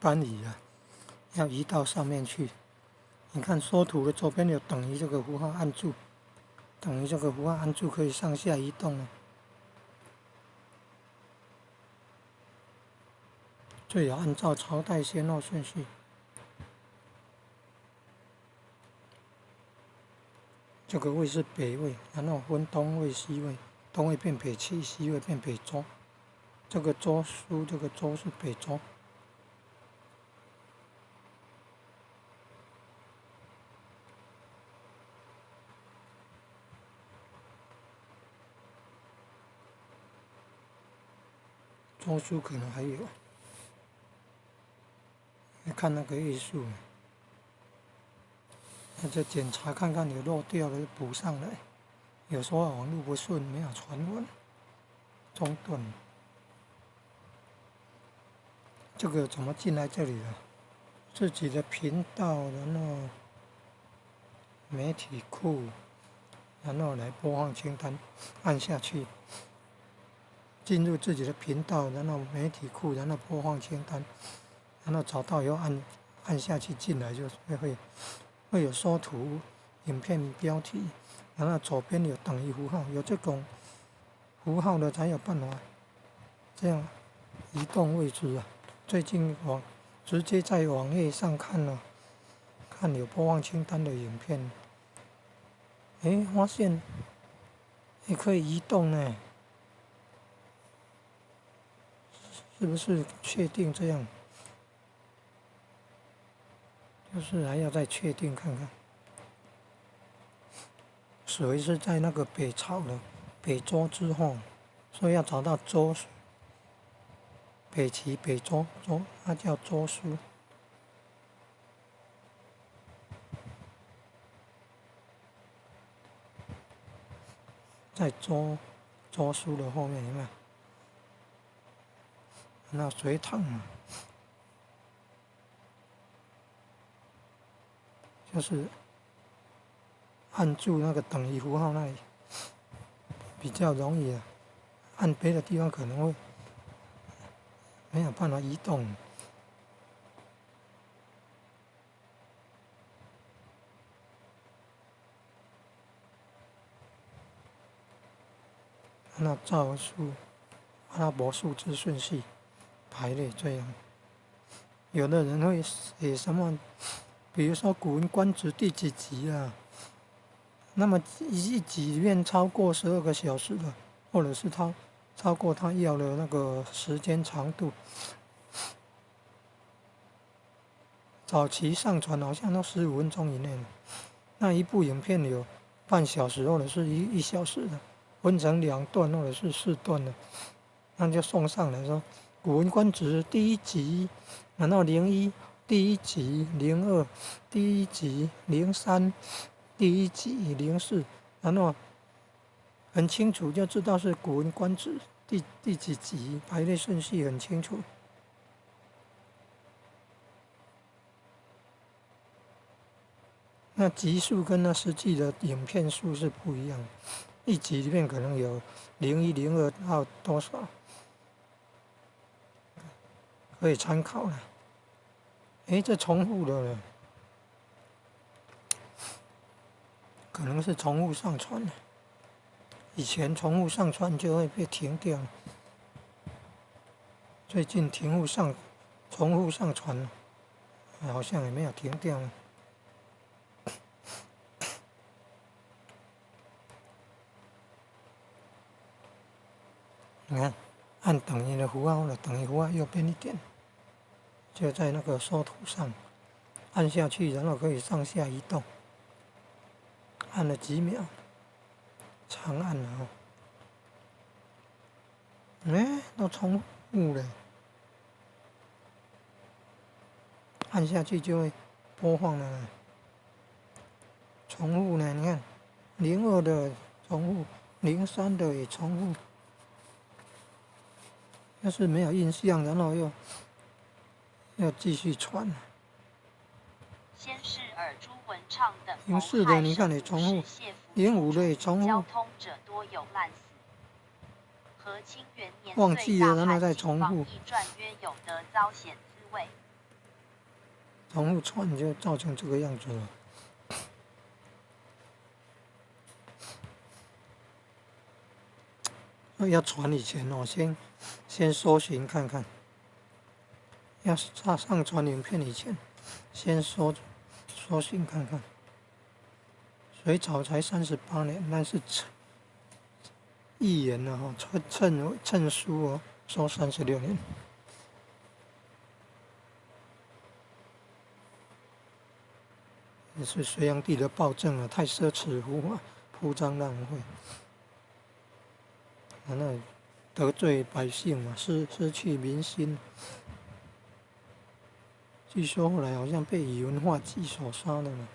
搬移啊，要移到上面去。你看缩图的左边有等于这个符号按住，等于这个符号按住可以上下移动了。最好按照朝代先后顺序。这个位是北魏，然后分东魏、西魏，东魏变北齐，西魏变北周。这个周书，这个周是北周。周书可能还有，你看那个页数，那就检查看看有漏掉的补上来。有时候网络不顺，没有传闻，中断。这个怎么进来这里的？自己的频道，然后媒体库，然后来播放清单，按下去。进入自己的频道，然后媒体库，然后播放清单，然后找到以后按下去进来就会有缩图、影片标题，然后左边有等于符号，有这种符号的才有办法这样移动位置啊。最近直接在网页上看了，看有播放清单的影片，发现也可以移动呢。是不是确定这样？就是还要再确定看看。水是在那个北朝的北周之后，所以要找到周，北齐、北周，它叫周书。在周书的后面有没有？那隋唐嘛，就是按住那个等于符号那里比较容易啊，按别的地方可能会没有办法移动。那照数，阿拉伯数字顺序排列这样。有的人会写什么，比如说《古文观止》第几集啊？那么一集里面超过12个小时的，或者是超过他要的那个时间长度。早期上传好像都15分钟以内的，那一部影片有半小时或者是1小时的，分成2段或者是4段的，那就送上来说，《古文观止》第1集，然后01第1集，02第1集，03第1集，04，然后很清楚就知道是《古文观止》第几集，排列顺序很清楚。那集数跟那实际的影片数是不一样的，一集里面可能有01、02到多少，可以参考了。这重复的了，可能是重复上传的。以前重复上传就会被停掉，最近重复上传了，好像也没有停掉了。你看，按等于的符号了，等于符号右边一点，就在那个缩图上按下去，然后可以上下移动。按了几秒，长按了都重复了。按下去就会播放了。重复呢？你看，02的重复，03的也重复。要是没有印象，然后又要继续传。先是尔朱文畅等04的你看也重复，05的也重复。交通者多有烂死。和清元年忘记了，然后再重复。易传曰有德遭险滋味。重复传就造成这个样子了。要传以前哦，先搜寻看看，要上传影片以前，先搜寻看看。隋朝才38年，但是预言了哈，称书哦，说36年。也是隋炀帝的暴政啊，太奢侈铺张浪费，那得罪百姓嘛，失去民心。据说后来好像被宇文化及所杀的嘛，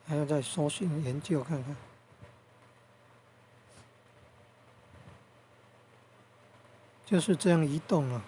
还要再搜寻研究看看，就是这样移动啊。